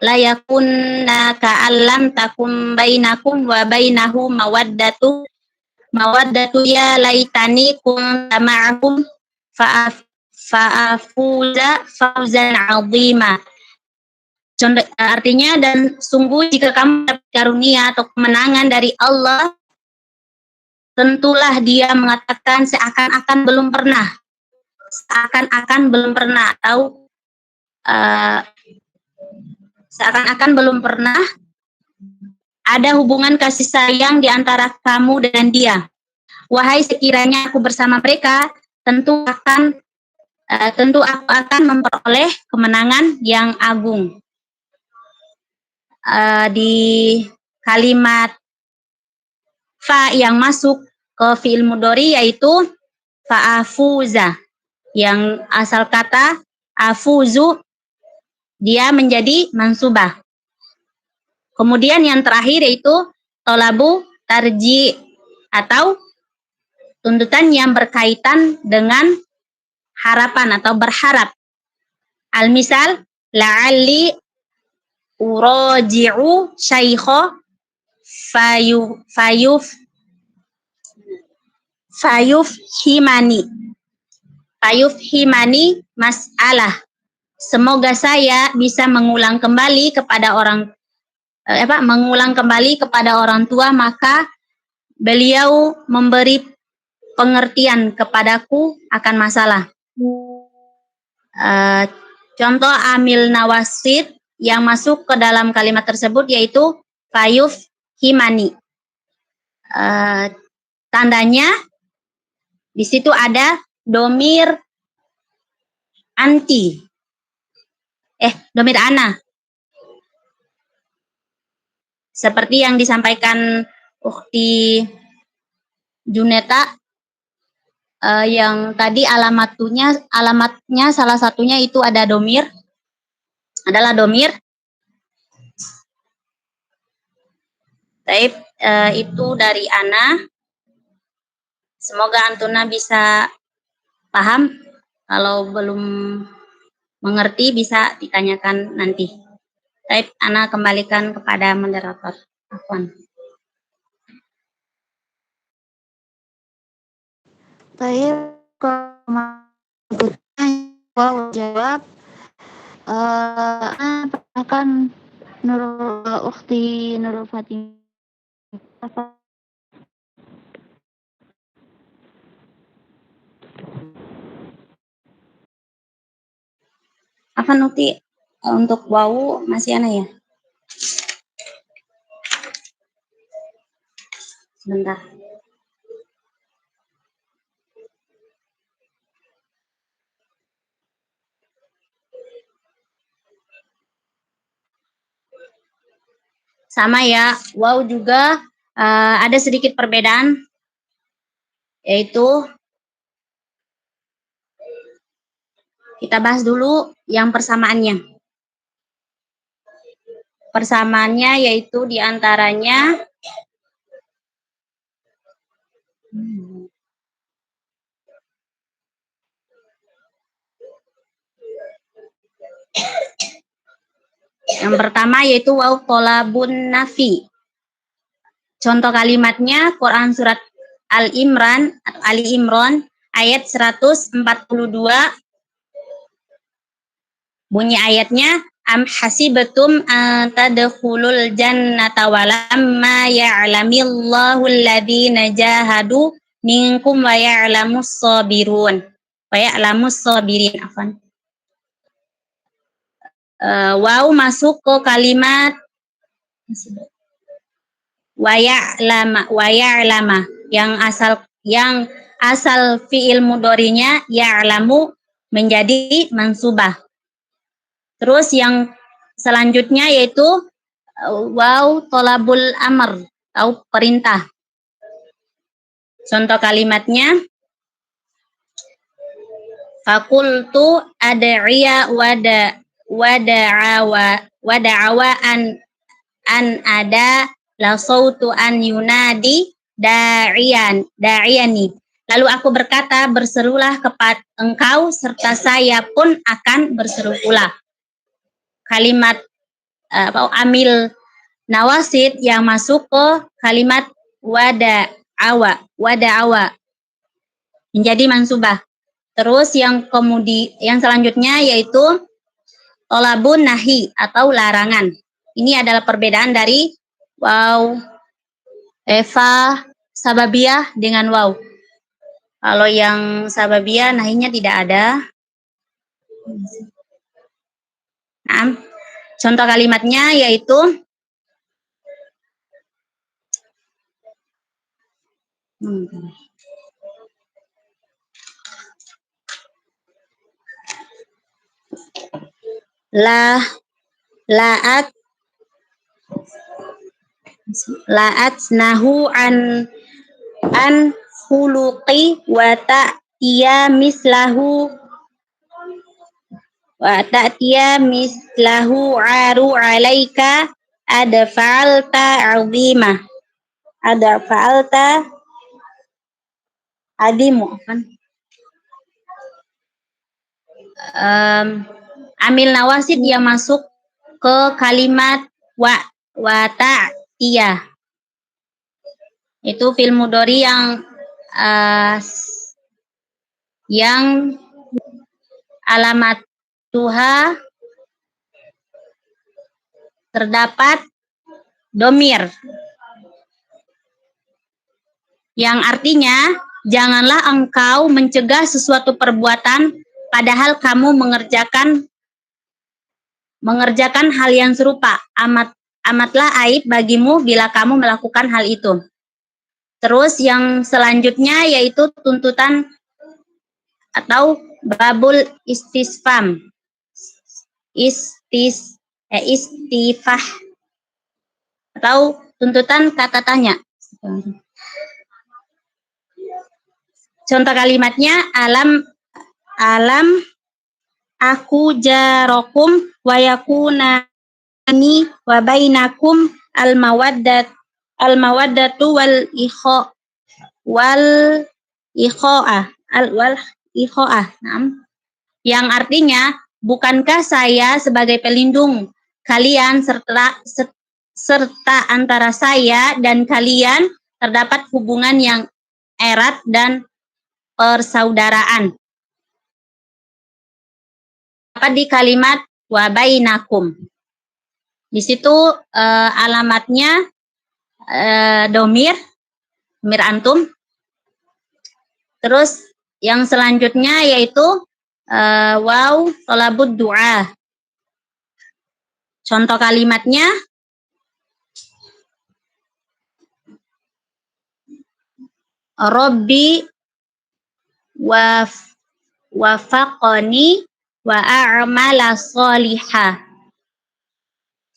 layakunna ka'allam takum bainakum wa bainahu mawaddatu ya laitani kunta ma'akum fa'afuza fawzan 'azima. Contoh artinya, dan sungguh jika kamu dapat karunia atau kemenangan dari Allah, tentulah dia mengatakan seakan-akan belum pernah atau seakan-akan belum pernah ada hubungan kasih sayang di antara kamu dan dia. Wahai sekiranya aku bersama mereka, tentu aku akan memperoleh kemenangan yang agung. Di kalimat fa yang masuk ke fi'il mudhari yaitu fa'afuza, yang asal kata afuzu dia menjadi mansubah. Kemudian yang terakhir yaitu tolabu tarji atau tuntutan yang berkaitan dengan harapan atau berharap. Al-misal la'alli uraji'u syaikho fayufhimani mas'alah. Semoga saya bisa mengulang kembali kepada orang tua, maka beliau memberi pengertian kepadaku akan masalah. Contoh amil nawasid yang masuk ke dalam kalimat tersebut yaitu fayuf himani. Tandanya di situ ada domir domir ana. Seperti yang disampaikan Ukhti Juneta, yang tadi alamatnya salah satunya itu adalah domir. Baik, itu dari Ana. Semoga Antuna bisa paham. Kalau belum mengerti bisa ditanyakan nanti. Baik, Ana kembalikan kepada moderator. Afwan. Saya kalau jawab akan Ukhti Nurul Fatimah. Apa Nuti untuk wawu masih Ana ya? Sebentar. Sama ya, waw juga ada sedikit perbedaan, yaitu kita bahas dulu yang persamaannya. Persamaannya yaitu diantaranya yang pertama yaitu waw tolabun nafi. Contoh kalimatnya Quran surat Ali Imran ayat 142. Bunyi ayatnya am hasibatum tadkhulul jannata walamma ya'lamillahu alladhina jahadu minkum wa ya'lamus sabirin, afwan. Waw masuk ke kalimat wa ya'lama yang asal fiil mudhari'nya ya'lamu menjadi mansubah. Terus yang selanjutnya yaitu waw tolabul amr atau perintah. Contoh kalimatnya fakultu ad'iya wada'awa an ada la sautu an yunadi da'iyani. Lalu aku berkata, berserulah kepada engkau serta saya pun akan berseru pula. Kalimat amil nawasid yang masuk ke kalimat wada'awa menjadi mansubah. Terus yang selanjutnya yaitu tolabun nahi atau larangan. Ini adalah perbedaan dari waw sababiyah dengan waw. Kalau yang sababiyah nahinya tidak ada. Nah, contoh kalimatnya yaitu la'at nahu an khuluqi wa ta'tiya mislahu aru alaika ada fa'alta adimu kan. Amil nawasid yang masuk ke kalimat wa ta'tiya. Itu fi'il mudhari yang alamat tuha terdapat domir, yang artinya janganlah engkau mencegah sesuatu perbuatan padahal kamu mengerjakan hal yang serupa. Amatlah aib bagimu bila kamu melakukan hal itu. Terus yang selanjutnya yaitu tuntutan atau babul istifham. Istifah atau tuntutan kata tanya. Contoh kalimatnya alam aku jarokum wa yakunani wa bainakum al mawaddatu wal ikho'ah. Yang artinya, bukankah saya sebagai pelindung kalian serta antara saya dan kalian terdapat hubungan yang erat dan persaudaraan. Di kalimat wa bainakum. Di situ alamatnya domir antum. Terus yang selanjutnya yaitu waw thalabud du'a. Contoh kalimatnya Rabbi wafaqani wa a'mala sholihah.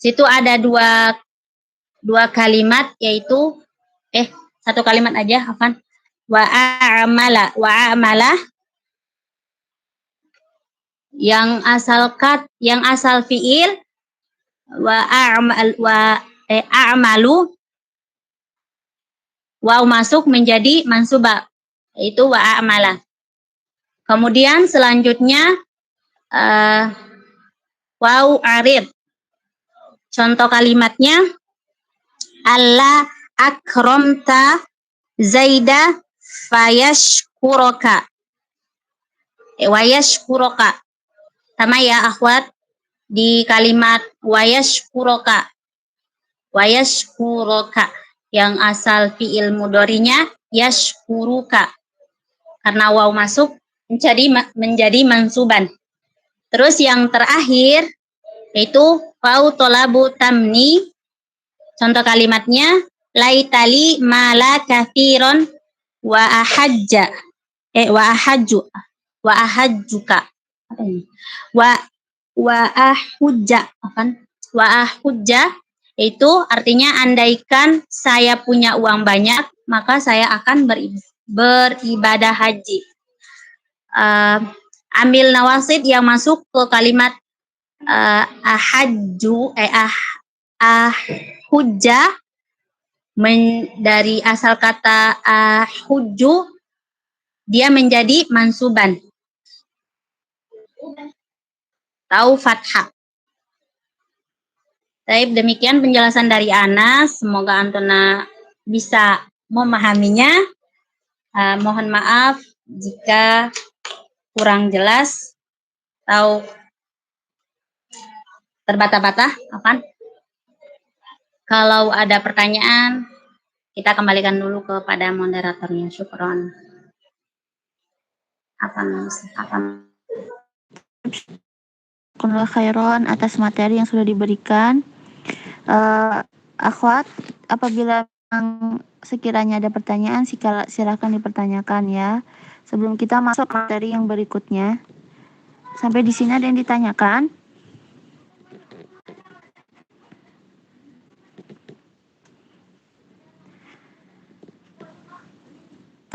Situ ada dua kalimat yaitu satu kalimat aja Afan. Wa a'mala yang asal fiil a'malu waw masuk menjadi mansubah yaitu wa a'mala. Kemudian selanjutnya waw arid. Contoh kalimatnya Allah akramta Zaida fayashkuroka. Wayashkuroka. Sama ya akhwat di kalimat wayashkuroka. Wayashkuroka yang asal fi'il mudhari'nya yashkuruka. Karena waw masuk menjadi mansuban. Terus yang terakhir yaitu waw tolabu tamni. Contoh kalimatnya laitali mala kathiron wa ahajjuka wa ahujja itu artinya andaikan saya punya uang banyak maka saya akan beribadah haji. Ambil nawasid yang masuk ke kalimat ahujja dari asal kata ahujju dia menjadi mansuban atau fathah. Baik, demikian penjelasan dari Ana. Semoga Antona bisa memahaminya. Mohon maaf jika kurang jelas atau terbata-bata. Kalau ada pertanyaan, kita kembalikan dulu kepada moderatornya. Syukron. Khairon atas materi yang sudah diberikan. Akhwat, apabila sekiranya ada pertanyaan, silakan dipertanyakan ya. Sebelum kita masuk materi yang berikutnya. Sampai di sini ada yang ditanyakan?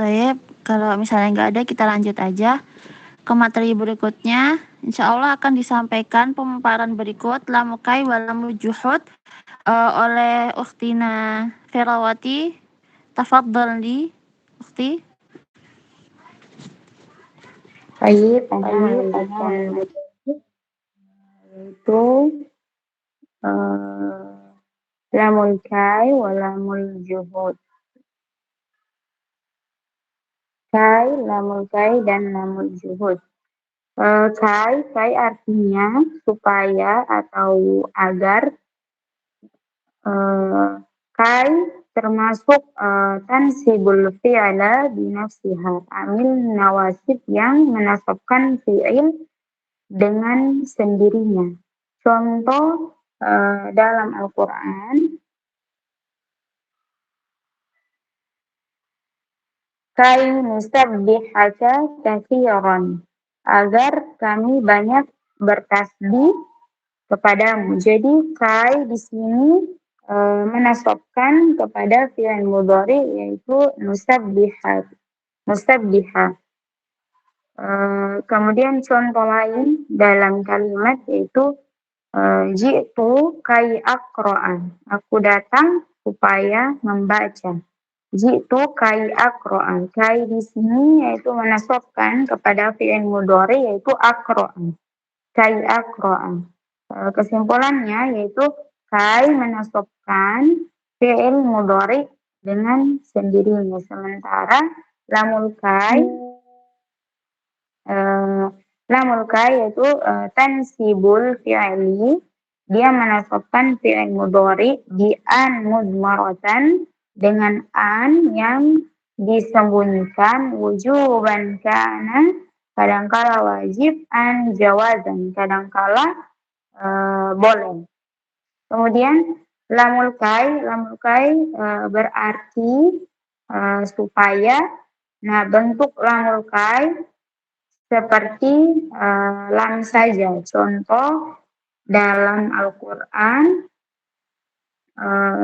Taib, kalau misalnya nggak ada kita lanjut aja ke materi berikutnya. Insya Allah akan disampaikan pemaparan berikut lamukai walamul juhud oleh Ukhtina Ferawati. Tafadhali, Ukhti. Baik, Ana melanjutkan itu lamul kai wa lamul juhud. Kai, lamul kai dan lamul juhud. Kai artinya supaya atau agar. Kai termasuk tansibul fi'la binafsiha, amil nawasib yang menasabkan fi'il dengan sendirinya. Contoh dalam Al-Quran, kai nusabbihaka katsiran, agar kami banyak bertasbih kepadamu. Jadi kai di sini menasabkan kepada fi'il mudhari yaitu nusabbiha. Kemudian contoh lain dalam kalimat yaitu ji'tu kai aqra'an. Aku datang supaya membaca. Ji'tu kai aqra'an. Kai di sini yaitu menasabkan kepada fi'il mudhari yaitu aqra'an. Kai aqra'an. Kesimpulannya yaitu kai menasabkan fi'il mudhari dengan sendirinya, sementara lamul kai yaitu tansibul fi'li, dia menasabkan fi'il mudhari di an mudmaratan dengan an yang disembunyikan, wujuban kana, kadangkala wajib, an jawazan, kadangkala boleh. Kemudian lamul kai berarti supaya. Nah, bentuk lamul kai seperti lam saja. Contoh dalam Al-Quran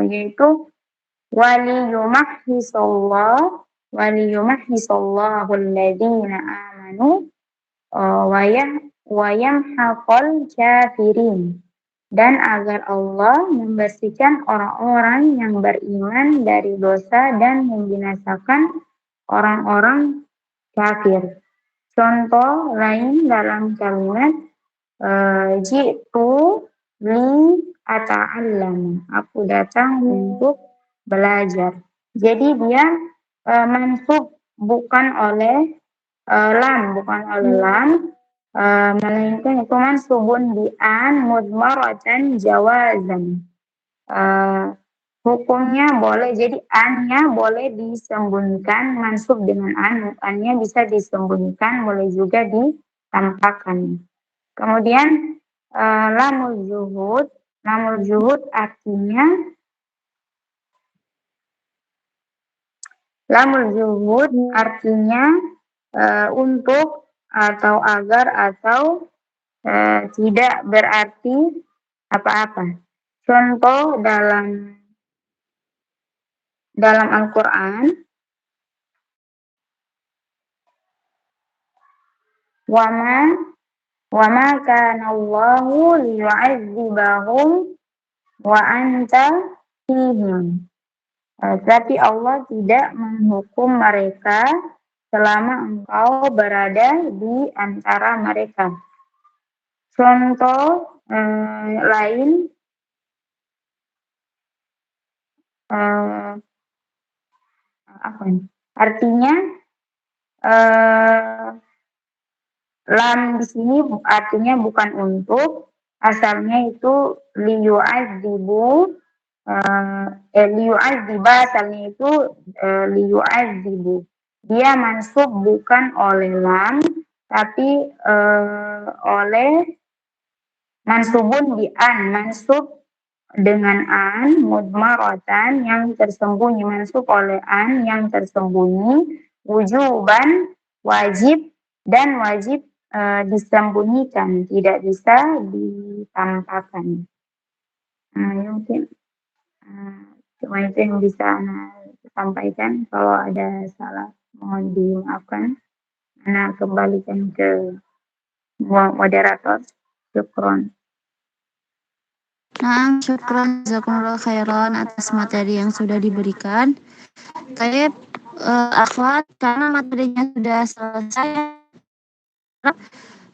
yaitu waliyumahhisallahu alladhina amanu wa yamhaqal kafirin, dan agar Allah membersihkan orang-orang yang beriman dari dosa dan membinasakan orang-orang kafir. Contoh lain dalam kalimat ji'tu li ata'allam, aku datang untuk belajar. Jadi dia mansub bukan oleh lam, melainkan itu mansubun bi an mudmaratan jawazan. Hukumnya boleh, jadi an-nya boleh disembunyikan, mansub dengan an-nya bisa disembunyikan, boleh juga ditampakkan. Kemudian lamul juhud artinya untuk atau agar atau tidak berarti apa-apa. Contoh dalam Al-Quran, wama kana Allahu liyu'adzibahum wa anta fihim. Tapi Allah tidak menghukum mereka selama engkau berada di antara mereka. Contoh lain artinya lam di sini artinya bukan untuk, asalnya itu liyu'adzibu, liyu'adziba asalnya itu liyu'adzibu. Dia mansub bukan oleh lam, tapi oleh mansubun di an, mansub dengan an mudmaratan yang tersembunyi, mansub oleh an yang tersembunyi, wujuban wajib, dan wajib disembunyikan, tidak bisa ditampakkan. Mungkin cuma itu yang bisa Ana sampaikan. Kalau ada salah Mohon dimaafkan. Ana kembalikan ke moderator. Syukron. Nah, syukran jazakumullah khairan atas materi yang sudah diberikan. Baik, akhwat, karena materinya sudah selesai,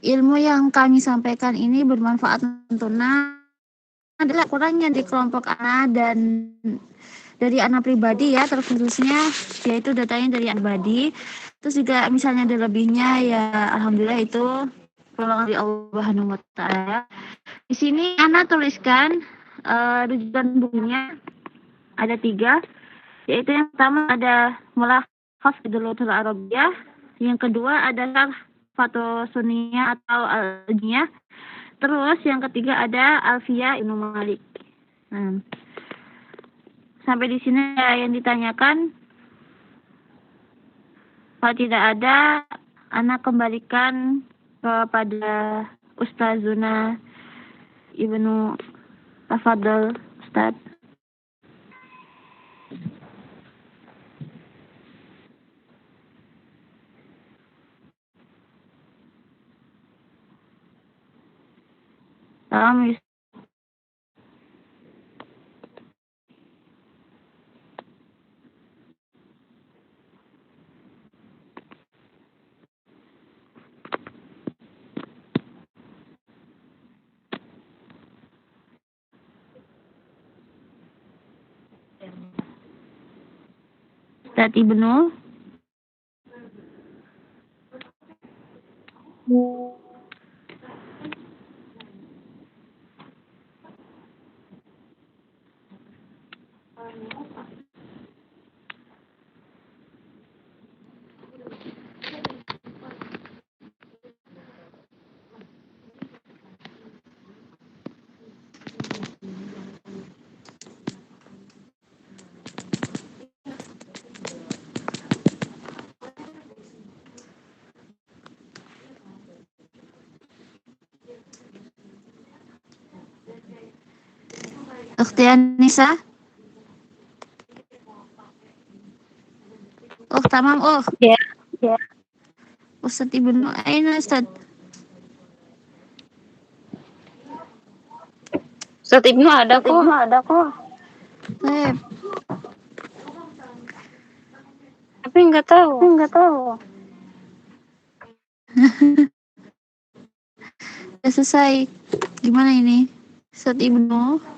ilmu yang kami sampaikan ini bermanfaat tentunya adalah kurangnya di kelompok Ana dan dari Ana pribadi ya, terkhususnya yaitu datanya dari Ana pribadi. Terus juga misalnya ada lebihnya ya alhamdulillah itu pertolongan dari Allah Subhanahu wa taala. Di sini Ana tuliskan rujukan bukunya ada 3, yaitu yang pertama ada Mulakhas Idulatul Arabiyah, yang kedua adalah Fathul Sunniyah atau Al-Jiyah, terus yang ketiga ada Alfiyah Ibnu Malik. Sampai di sini yang ditanyakan. Kalau tidak ada, Ana kembalikan kepada Ustazuna Ibnu Tafadhol, Ustaz. Salam. Ustaz Ibnu. Ukhti Anissa. Tamam, Ya. Ustaz Ibnu, aina Ustaz? Ustaz Ibnu ada kok. Baik. Tapi nggak tahu. Sudah selesai. Gimana ini? Ustaz Ibnu?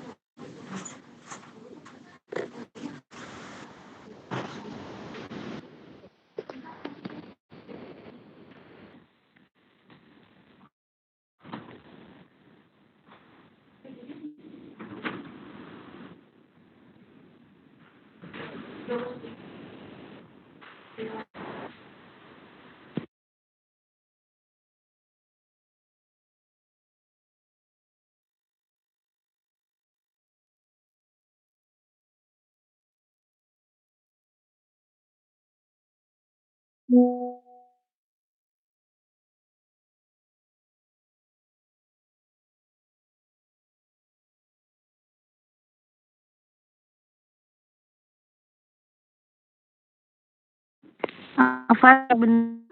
Afan benar.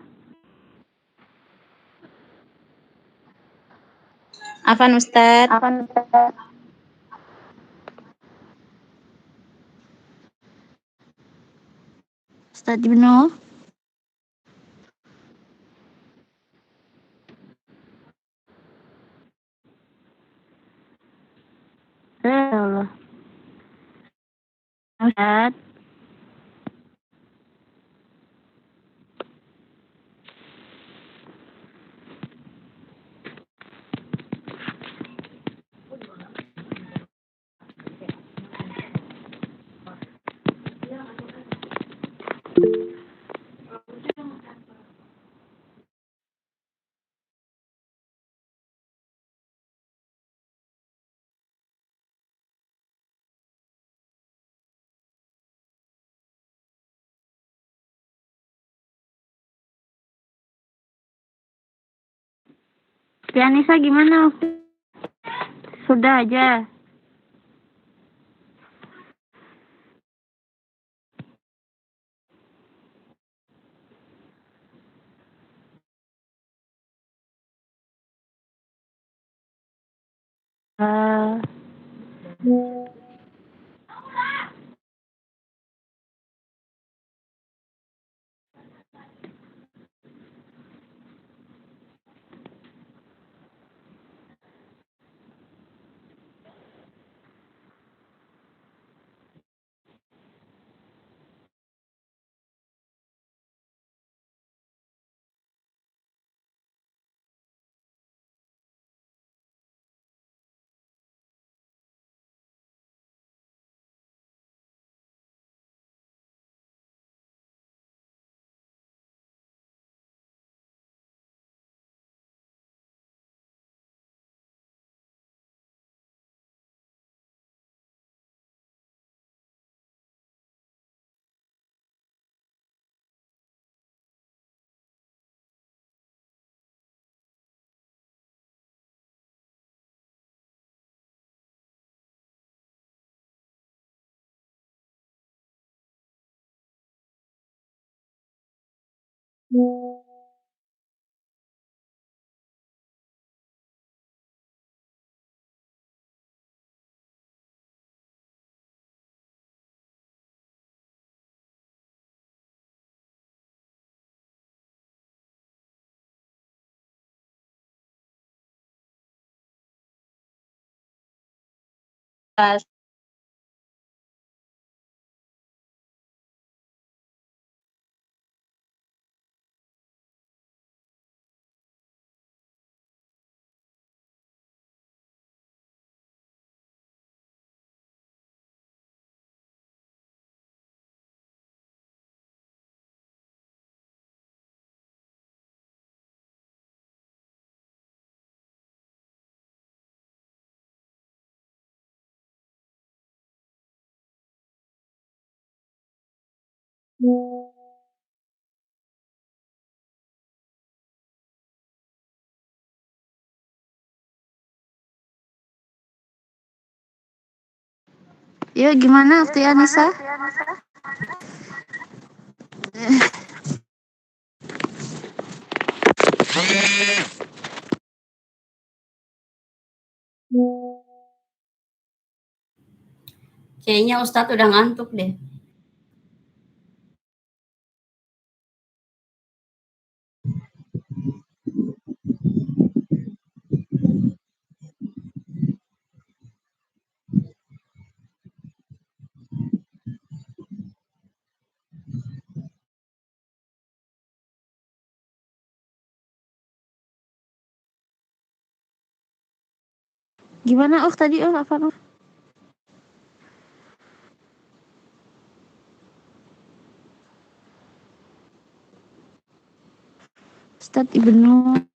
Afan Ustaz. Ustaz Ibnu. Ya Allah. Ustaz. Anissa gimana? Sudah aja. Yuk, gimana Ukti Anissa? Kayaknya Ustadz udah ngantuk deh. Gimana tadi apa? Ustadz Ibnu